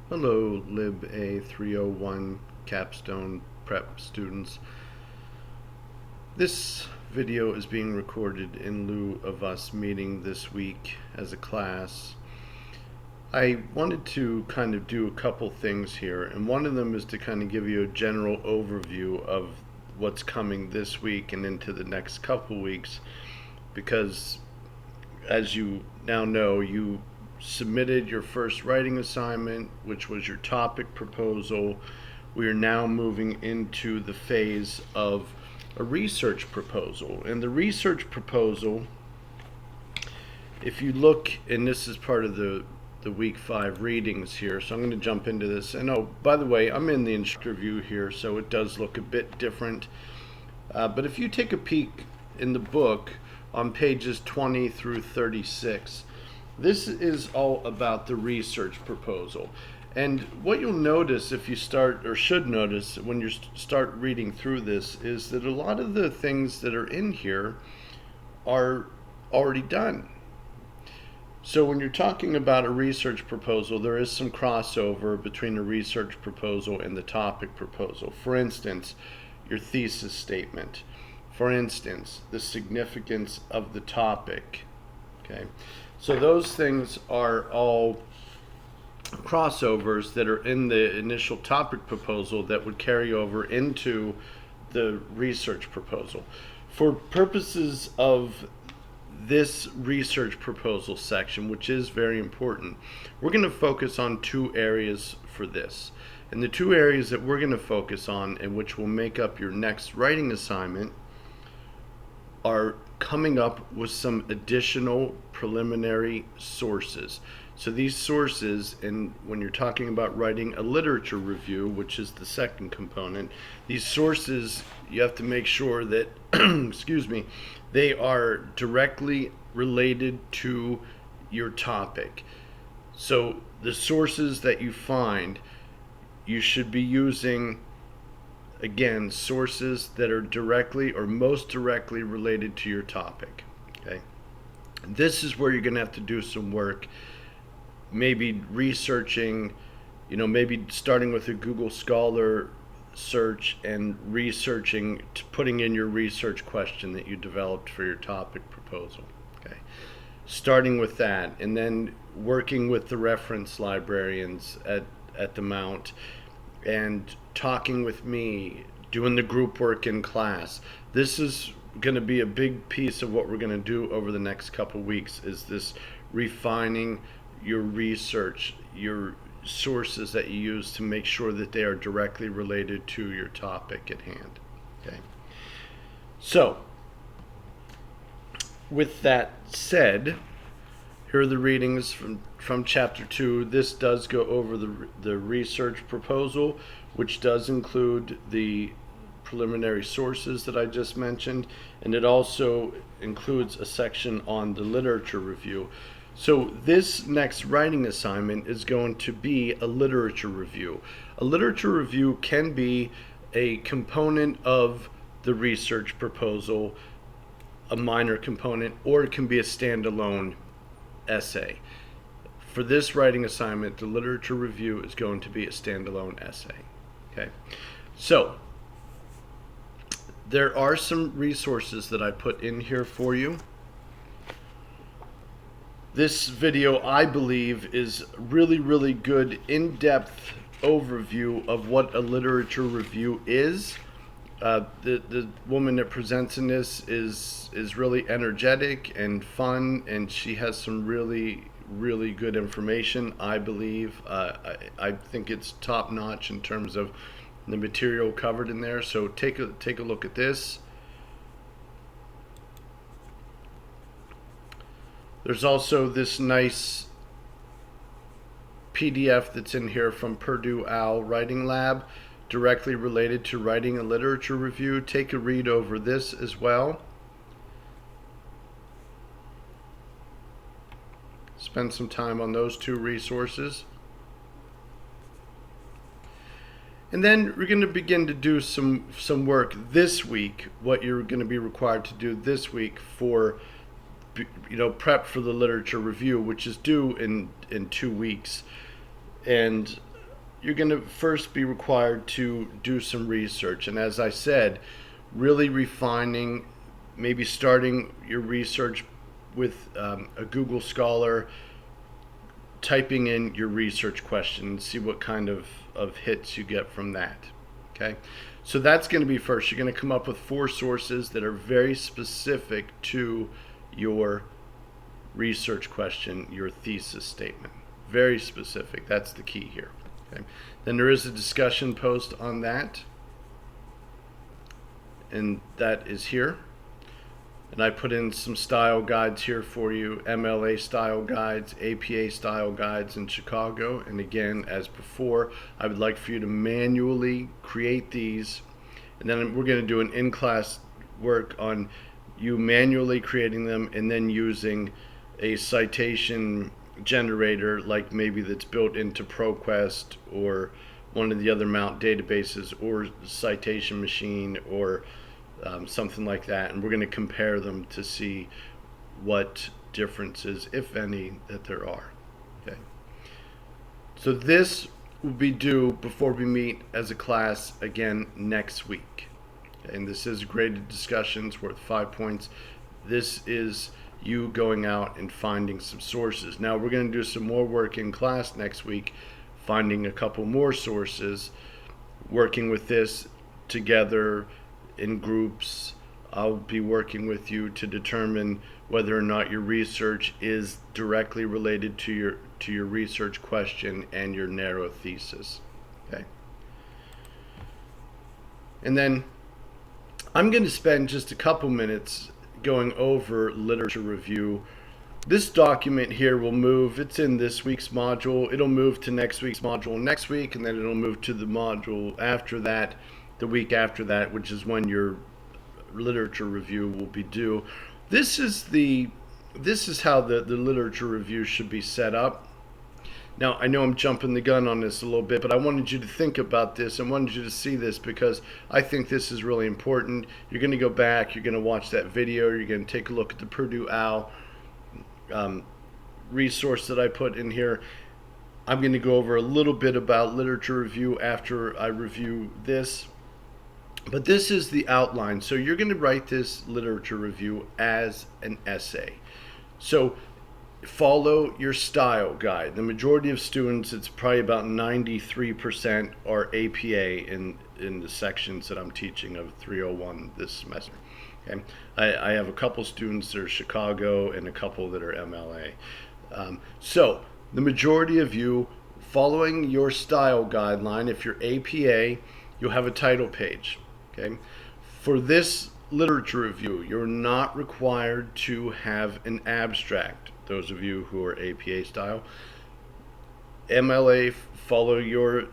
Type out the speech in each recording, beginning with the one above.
Hello, LIBA301 capstone prep students. This video is being recorded in lieu of us meeting this week as a class. I wanted to kind of do a couple things here, and one of them is to kind of give you a general overview of what's coming this week and into the next couple weeks, because as you now know, you submitted your first writing assignment, which was your topic proposal. We are now moving into the phase of a research proposal. And the research proposal, if you look, and this is part of the week 5 readings here, so I'm going to jump into this. And oh, by the way, I'm in the instructor view here, so it does look a bit different. But if you take a peek in the book on pages 20 through 36, this is all about the research proposal. And what you'll notice if you start, or should notice when you start reading through this, is that a lot of the things that are in here are already done. So when you're talking about a research proposal, there is some crossover between a research proposal and the topic proposal. For instance, your thesis statement. For instance, the significance of the topic. Okay, so those things are all crossovers that are in the initial topic proposal that would carry over into the research proposal. For purposes of this research proposal section, which is very important, we're going to focus on 2 areas for this. And the 2 areas that we're going to focus on, and which will make up your next writing assignment, are coming up with some additional preliminary sources. So these sources, and when you're talking about writing a literature review, which is the second component, these sources, you have to make sure that, excuse me, they are directly related to your topic. So the sources that you find, you should be using, again, sources that are directly or most directly related to your topic. Okay, this is where you're going to have to do some work, maybe researching, maybe starting with a Google Scholar search and researching, putting in your research question that you developed for your topic proposal. Okay, starting with that, and then working with the reference librarians at the Mount, and talking with me, doing the group work in class. This is going to be a big piece of what we're going to do over the next couple weeks, is this refining your research, your sources that you use to make sure that they are directly related to your topic at hand. Okay. So, with that said, here are the readings from chapter 2. This does go over the research proposal, which does include the preliminary sources that I just mentioned, and it also includes a section on the literature review. So this next writing assignment is going to be a literature review. A literature review can be a component of the research proposal, a minor component, or it can be a standalone essay. For this writing assignment, the literature review is going to be a standalone essay. Okay, so there are some resources that I put in here for you. This video, I believe, is really good in-depth overview of what a literature review is. The woman that presents in this is really energetic and fun, and she has some really good information, I believe. I think it's top-notch in terms of the material covered in there. So take a look at this. There's also this nice PDF that's in here from Purdue OWL Writing Lab, directly related to writing a literature review. Take a read over this as well. Spend some time on those 2 resources. And then we're going to begin to do some work this week, what you're going to be required to do this week for prep for the literature review, which is due in 2 weeks. And you're going to first be required to do some research. And as I said, really refining, maybe starting your research with a Google Scholar, typing in your research question and see what kind of hits you get from that. Okay, so that's going to be first. You're going to come up with 4 sources that are very specific to your research question, your thesis statement. Very specific. That's the key here. Okay. Then there is a discussion post on that, and that is here. And I put in some style guides here for you, MLA style guides, APA style guides in Chicago. And again, as before, I would like for you to manually create these. And then we're going to do an in-class work on you manually creating them and then using a citation generator, like maybe that's built into ProQuest or one of the other Mount databases, or Citation Machine, or something like that, and we're going to compare them to see what differences, if any, that there are. Okay. So this will be due before we meet as a class again next week. Okay. And this is graded discussions worth 5 points. This is you going out and finding some sources. Now we're going to do some more work in class next week, finding a couple more sources, working with this together in groups. I'll be working with you to determine whether or not your research is directly related to your research question and your narrow thesis. Okay. And then I'm going to spend just a couple minutes going over literature review. This document here will move. It's in this week's module. It'll move to next week's module next week, and then it'll move to the module after that, the week after that, which is when your literature review will be due. This is how the literature review should be set up. Now, I know I'm jumping the gun on this a little bit, but I wanted you to think about this and wanted you to see this because I think this is really important. You're going to go back, you're going to watch that video, you're going to take a look at the Purdue OWL resource that I put in here. I'm going to go over a little bit about literature review after I review this. But this is the outline. So you're going to write this literature review as an essay. So follow your style guide. The majority of students, it's probably about 93%, are APA in the sections that I'm teaching of 301 this semester. Okay. I have a couple students that are Chicago and a couple that are MLA. So the majority of you following your style guideline, if you're APA, you'll have a title page. Okay. For this literature review, you're not required to have an abstract. Those of you who are APA style. MLA, follow your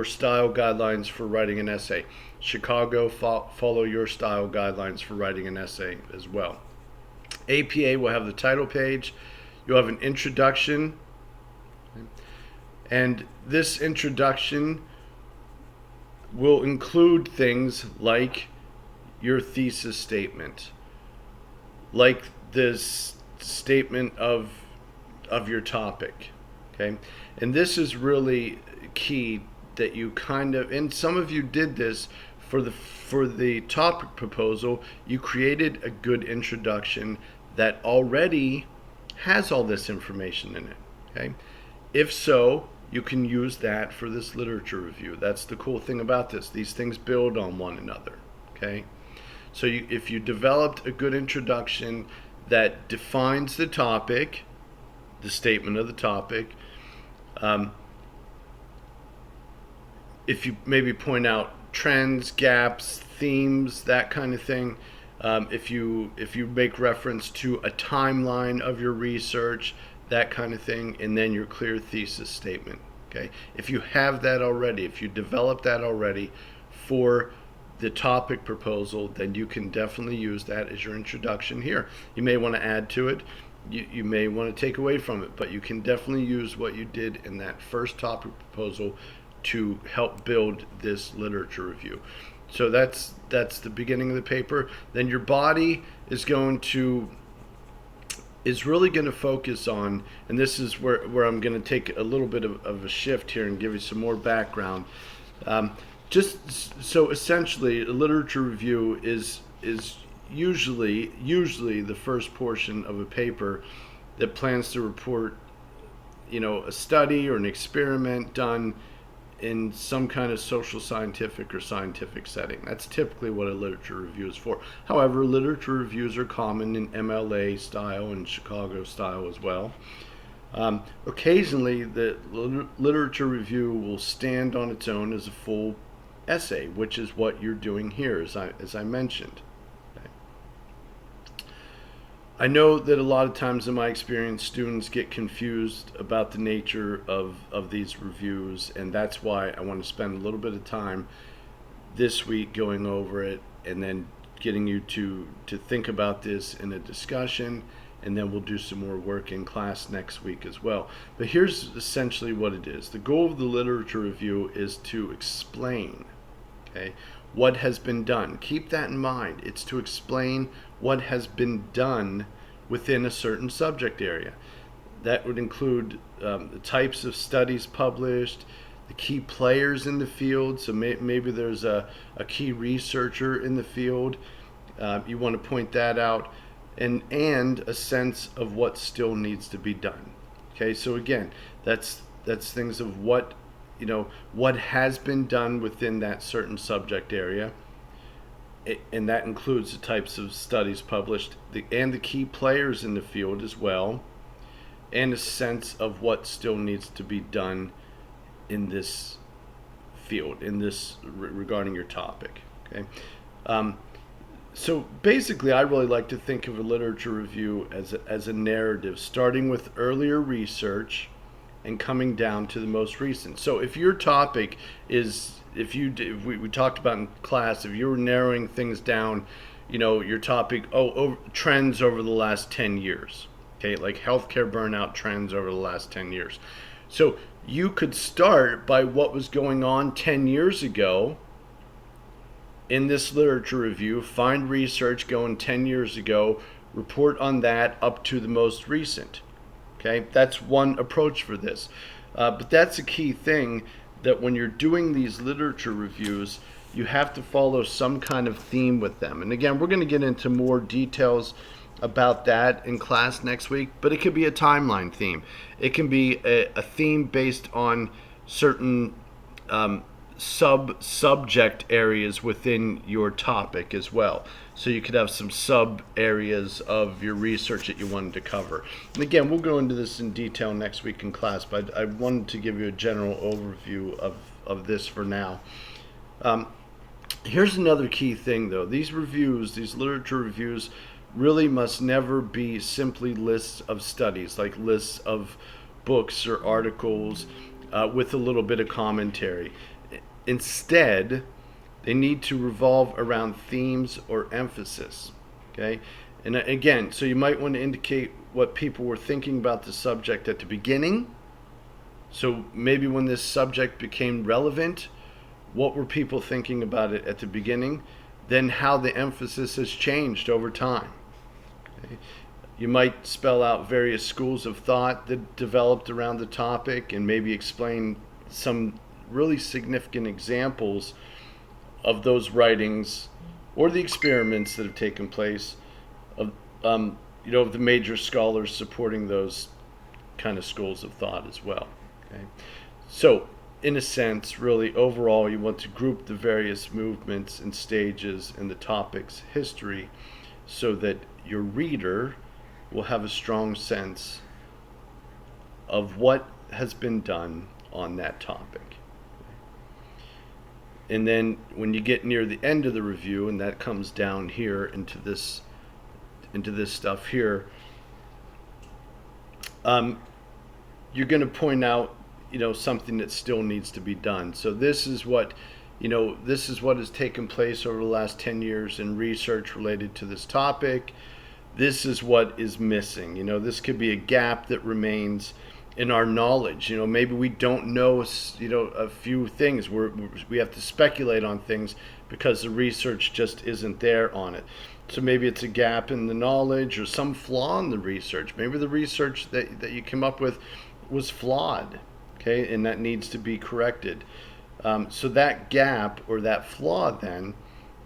style guidelines for writing an essay. Chicago, follow your style guidelines for writing an essay as well. APA will have the title page. You'll have an introduction. And this introduction will include things like your thesis statement, like this statement of your topic. Okay, and this is really key that you kind of, and some of you did this for the topic proposal. You created a good introduction that already has all this information in it. Okay, if so, you can use that for this literature review. That's the cool thing about this. These things build on one another. Okay, so if you developed a good introduction that defines the topic, the statement of the topic, if you maybe point out trends, gaps, themes, that kind of thing, if you make reference to a timeline of your research, that kind of thing, and then your clear thesis statement. Okay, if you have that already, if you develop that already for the topic proposal, then you can definitely use that as your introduction here. You may want to add to it, you may want to take away from it, but you can definitely use what you did in that first topic proposal to help build this literature review. So that's the beginning of the paper. Then your body is going to is really going to focus on, and this is where I'm going to take a little bit of a shift here and give you some more background. Um, just so essentially, a literature review is usually the first portion of a paper that plans to report, a study or an experiment done in some kind of social scientific or scientific setting. That's typically what a literature review is for. However, literature reviews are common in MLA style and Chicago style as well. Occasionally, the literature review will stand on its own as a full essay, which is what you're doing here, as I mentioned. I know that a lot of times in my experience, students get confused about the nature of these reviews, and that's why I want to spend a little bit of time this week going over it and then getting you to think about this in a discussion, and then we'll do some more work in class next week as well. But here's essentially what it is. The goal of the literature review is to explain, okay, what has been done. Keep that in mind. It's to explain what has been done within a certain subject area. That would include the types of studies published, the key players in the field. So maybe there's a key researcher in the field. You want to point that out, and a sense of what still needs to be done. Okay, so again, that's things of what has been done within that certain subject area, and that includes the types of studies published and the key players in the field as well, and a sense of what still needs to be done in this field, regarding your topic. Okay, so basically, I really like to think of a literature review as a narrative, starting with earlier research and coming down to the most recent. So if your topic is, if we talked about in class, if you were narrowing things down, your topic, trends over the last 10 years, okay, like healthcare burnout trends over the last 10 years. So you could start by what was going on 10 years ago in this literature review, find research going 10 years ago, report on that up to the most recent. Okay, that's one approach for this. But that's a key thing, that when you're doing these literature reviews, you have to follow some kind of theme with them. And again, we're going to get into more details about that in class next week, but it could be a timeline theme. It can be a theme based on certain subject areas within your topic as well. So you could have some sub areas of your research that you wanted to cover. And again, we'll go into this in detail next week in class, but I wanted to give you a general overview of this for now. Here's another key thing though. These literature reviews, really must never be simply lists of studies, like lists of books or articles with a little bit of commentary. Instead, they need to revolve around themes or emphasis. Okay, and again, so you might want to indicate what people were thinking about the subject at the beginning. So maybe when this subject became relevant, what were people thinking about it at the beginning? Then how the emphasis has changed over time. Okay. You might spell out various schools of thought that developed around the topic, and maybe explain some really significant examples of those writings or the experiments that have taken place of the major scholars supporting those kind of schools of thought as well. Okay, so in a sense, really overall, you want to group the various movements and stages in the topic's history, so that your reader will have a strong sense of what has been done on that topic. And then when you get near the end of the review, and that comes down here into this stuff here, you're going to point out something that still needs to be done. So this is what has taken place over the last 10 years in research related to this topic. This is what is missing. This could be a gap that remains in our knowledge. Maybe we don't know a few things. We have to speculate on things because the research just isn't there on it. So maybe it's a gap in the knowledge or some flaw in the research. Maybe the research that you came up with was flawed, okay, and that needs to be corrected. So that gap or that flaw then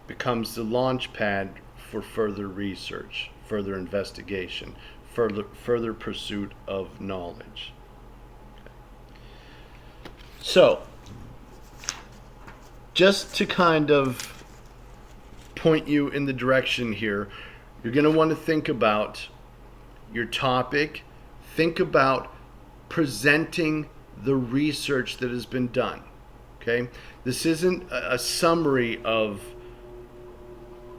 becomes the launch pad for further research, further investigation, further pursuit of knowledge. So, just to kind of point you in the direction here, you're going to want to think about your topic, think about presenting the research that has been done. Okay, this isn't a summary of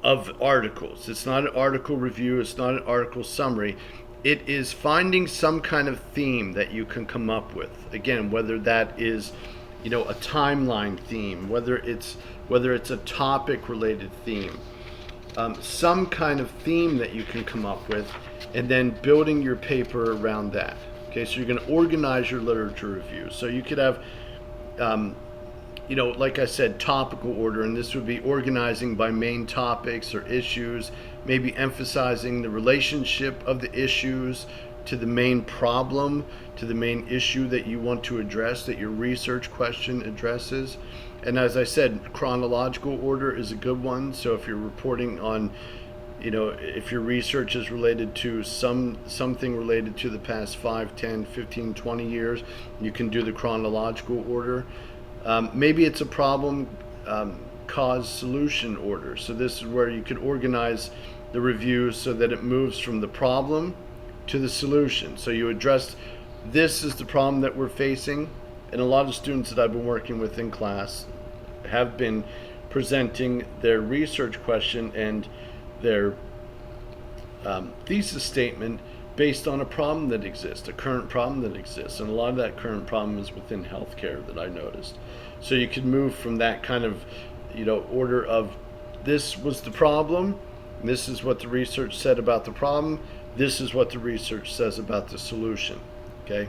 articles. It's not an article review, it's not an article summary. It is finding some kind of theme that you can come up with. Again, whether that is, a timeline theme, whether it's a topic related theme, some kind of theme that you can come up with, and then building your paper around that. Okay, so you're going to organize your literature review. So you could have, like I said, topical order, and this would be organizing by main topics or issues, maybe emphasizing the relationship of the issues to the main problem, to the main issue that you want to address, that your research question addresses. And as I said, chronological order is a good one. So if you're reporting on, if your research is related to something related to the past 5, 10, 15, 20 years, you can do the chronological order. Maybe it's a problem cause solution order. So this is where you could organize the review so that it moves from the problem to the solution. So you address, this is the problem that we're facing, and a lot of students that I've been working with in class have been presenting their research question and their thesis statement based on a problem that exists, a current problem that exists, and a lot of that current problem is within healthcare that I noticed. So you could move from that kind of, order of, this was the problem, this is what the research said about the problem, this is what the research says about the solution. Okay.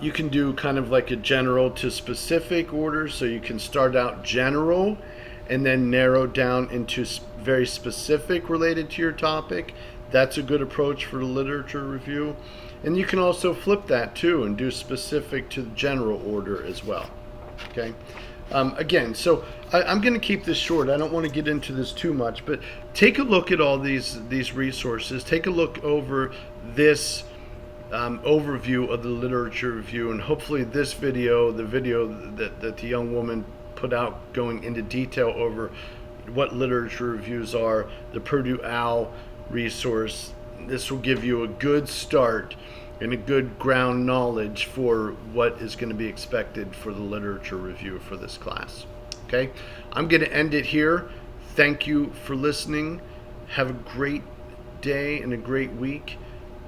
You can do kind of like a general to specific order, so you can start out general and then narrow down into very specific related to your topic. That's a good approach for the literature review. And you can also flip that too and do specific to the general order as well. Okay. Again, so I'm going to keep this short. I don't want to get into this too much, but take a look at all these resources. Take a look over this overview of the literature review, and hopefully this video, the video that the young woman put out going into detail over what literature reviews are, the Purdue OWL resource, this will give you a good start and a good ground knowledge for what is going to be expected for the literature review for this class. Okay, I'm going to end it here. Thank you for listening. Have a great day and a great week,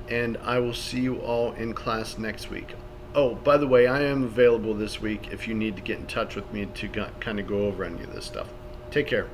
and I will see you all in class next week. Oh, by the way, I am available this week if you need to get in touch with me to kind of go over any of this stuff. Take care.